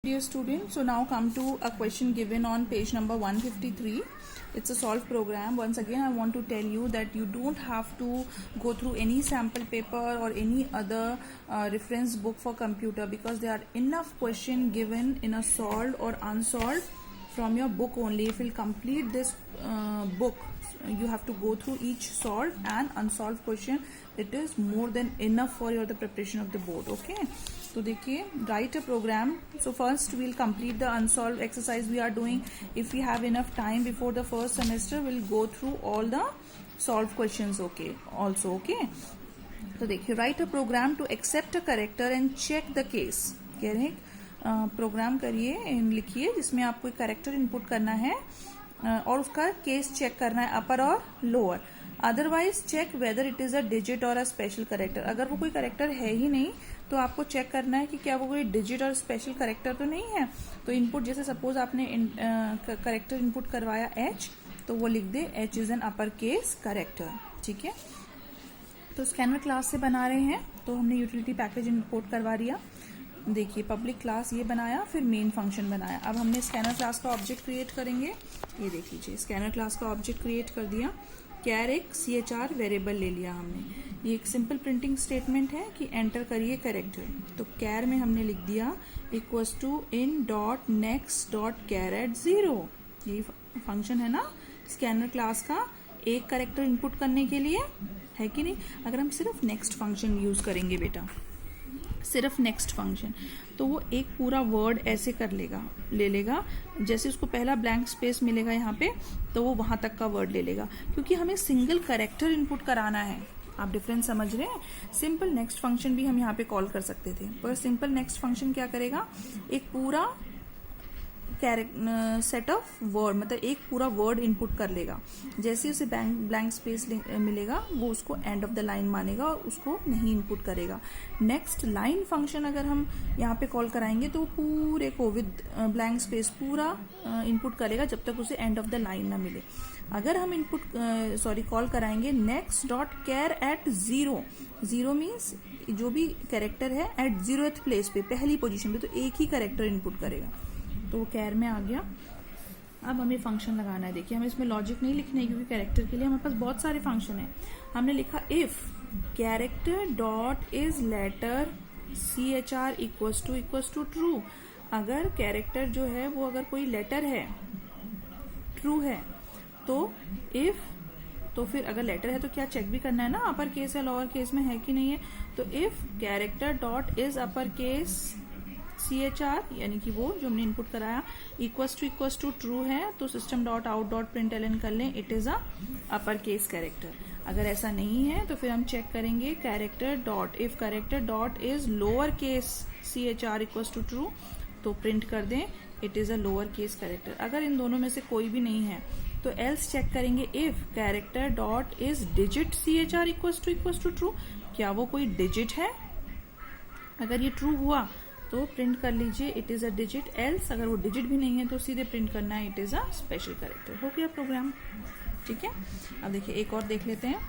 Dear students, so now come to a question given on page number 153. It's a solve program. Once again, I want to tell you that you don't have to go through any sample paper or any other reference book for computer, because there are enough question given in a solved or unsolved from your book only. If you complete this book, you have to go through each solved and unsolved question. It is more than enough for the preparation of the board. Okay. तो देखिए, write a program. So first we'll complete the unsolved exercise we are doing. If we have enough time before the first semester, we'll go through all the solved questions. Okay, also okay. तो देखिए, write a program to accept a character and check the case. कह रहे programme करिए, लिखिए जिसमें आप कोई character input करना है और उसका केस चेक करना है, अपर और lower. Otherwise check whether it is a digit or a special character. अगर वो कोई करेक्टर है ही नहीं तो आपको चेक करना है कि क्या वो कोई डिजिट और स्पेशल करेक्टर तो नहीं है. तो इनपुट, जैसे सपोज आपने करेक्टर इनपुट करवाया एच, तो वो लिख दे H is an upper case character. ठीक है, तो स्कैनर क्लास से बना रहे हैं, तो हमने यूटिलिटी पैकेज इंपोर्ट करवा दिया. देखिए, पब्लिक क्लास ये बनाया, फिर मेन फंक्शन बनाया. अब हमने स्कैनर क्लास का ऑब्जेक्ट क्रिएट करेंगे. ये देख लीजिए, स्कैनर क्लास का ऑब्जेक्ट क्रिएट कर दिया. कैर एक CHR वेरिएबल ले लिया हमने. ये एक सिंपल प्रिंटिंग स्टेटमेंट है कि एंटर करिए कैरेक्टर. तो कैर में हमने लिख दिया equals to in dot next dot char at 0. यही फंक्शन है ना स्कैनर क्लास का, एक कैरेक्टर इनपुट करने के लिए, है कि नहीं. अगर हम सिर्फ नेक्स्ट फंक्शन यूज करेंगे बेटा, सिर्फ नेक्स्ट फंक्शन, तो वो एक पूरा वर्ड ऐसे कर लेगा, ले लेगा. जैसे उसको पहला ब्लैंक स्पेस मिलेगा यहाँ पे, तो वो वहां तक का वर्ड ले लेगा, क्योंकि हमें सिंगल कैरेक्टर इनपुट कराना है. आप डिफरेंस समझ रहे हैं. सिंपल नेक्स्ट फंक्शन भी हम यहाँ पे कॉल कर सकते थे, पर सिंपल नेक्स्ट फंक्शन क्या करेगा, एक पूरा सेट ऑफ वर्ड, मतलब एक पूरा वर्ड इनपुट कर लेगा. जैसे उसे ब्लैंक स्पेस मिलेगा, वो उसको एंड ऑफ द लाइन मानेगा और उसको नहीं इनपुट करेगा. नेक्स्ट लाइन फंक्शन अगर हम यहाँ पे कॉल कराएंगे तो पूरे को विद ब्लैंक स्पेस पूरा इनपुट करेगा जब तक उसे एंड ऑफ द लाइन ना मिले. अगर हम कॉल कराएंगे next dot char at 0. 0 means जो भी कैरेक्टर है एट 0th प्लेस पे, पहली पोजीशन पे, तो एक ही कैरेक्टर इनपुट करेगा. तो वो कैर में आ गया. अब हमें फंक्शन लगाना है. देखिए, हमें इसमें लॉजिक नहीं लिखना है, क्योंकि कैरेक्टर के लिए हमारे पास बहुत सारे फंक्शन है. हमने लिखा if character dot is letter CHR equals to true. अगर कैरेक्टर जो है वो अगर कोई लेटर है, ट्रू है, तो इफ, तो फिर अगर लेटर है तो क्या चेक भी करना है ना, अपर केस है लोअर केस में है कि नहीं है. तो if character dot is upper case CHR, यानी कि वो जो हमने इनपुट कराया इक्वल्स टू ट्रू है, तो system dot out dot println कर लें it is a upper case character. अगर ऐसा नहीं है तो फिर हम चेक करेंगे character dot, if character dot is lower case CHR equals to true, तो प्रिंट कर दें it is a lower case character. अगर इन दोनों में से कोई भी नहीं है तो एल्स चेक करेंगे if character dot is digit CHR equals to true. क्या वो कोई डिजिट है? अगर ये ट्रू हुआ तो प्रिंट कर लीजिए it is a digit. Else अगर वो डिजिट भी नहीं है तो सीधे प्रिंट करना है it is a special character. हो गया प्रोग्राम. ठीक है, अब देखिए एक और देख लेते हैं.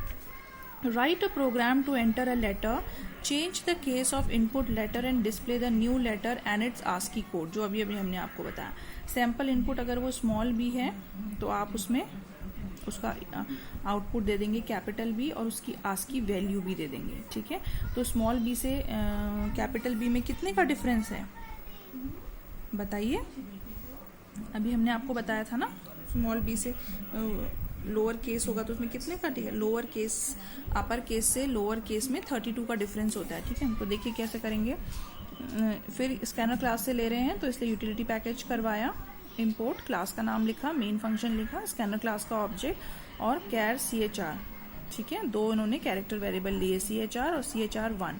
Write a program to enter a letter, change the case of input letter and display the new letter and its ASCII code. जो अभी हमने आपको बताया, सैम्पल इनपुट अगर वो स्मॉल b है तो आप उसमें उसका आउटपुट दे देंगे कैपिटल B और उसकी ASCII वैल्यू भी दे देंगे. ठीक है, तो स्मॉल b से कैपिटल B में कितने का डिफरेंस है बताइए. अभी हमने आपको बताया था ना, स्मॉल b से लोअर केस होगा तो उसमें कितने का, ठीक है, लोअर केस अपर केस से लोअर केस में 32 का डिफरेंस होता है. ठीक है, तो देखिए कैसे करेंगे. फिर स्कैनर क्लास से ले रहे हैं तो इसलिए यूटिलिटी पैकेज करवाया, इंपोर्ट, क्लास का नाम लिखा, मेन फंक्शन लिखा, स्कैनर क्लास का ऑब्जेक्ट और कैर CHR. ठीक है, दो इन्होंने कैरेक्टर वेरिएबल लिए CHR और CHR1.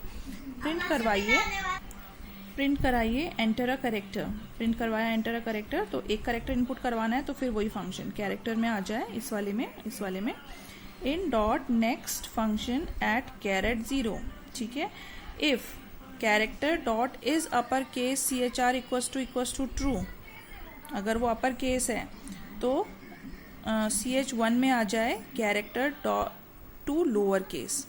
प्रिंट कराइए एंटर अ कैरेक्टर. प्रिंट करवाया एंटर अ कैरेक्टर, तो एक कैरेक्टर इनपुट करवाना है तो फिर वही फंक्शन कैरेक्टर में आ जाए. इस वाले में in dot next function at char at 0. ठीक है, if character dot is upper case CHR equals to true. अगर वो अपर केस है तो CH1 में आ जाए कैरेक्टर टू लोअर केस.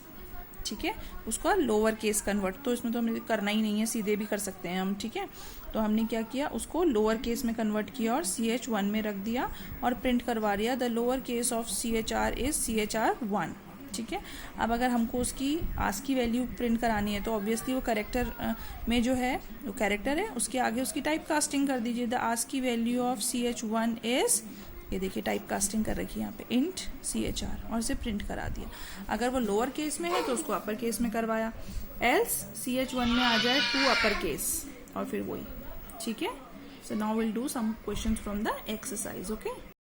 ठीक है, उसका लोअर केस कन्वर्ट, तो इसमें तो हमें करना ही नहीं है, सीधे भी कर सकते हैं हम, ठीक है। तो हमने क्या किया, उसको लोअर केस में कन्वर्ट किया और CH1 में रख दिया और प्रिंट करवा दिया the lower case of CHR is CHR1, ठीक है। अब अगर हमको उसकी आस्की वैल्यू प्रिंट करानी है तो ऑब्वियसली वो कैरेक्टर में जो है वो कैरेक्टर है, उसके आगे उसकी टाइप कास्टिंग कर दीजिए। The ASCII value of CH1 is, ये देखिए टाइप कास्टिंग कर रखी है यहाँ पे, इंट CHR, और इसे प्रिंट करा दिया। अगर वो लोअर केस में है तो उसको अपर केस में करवाया, एल्स CH1 में आ जाए 2 अपर केस और फिर वही, ठीक है। So now will do some questions from the exercise, okay.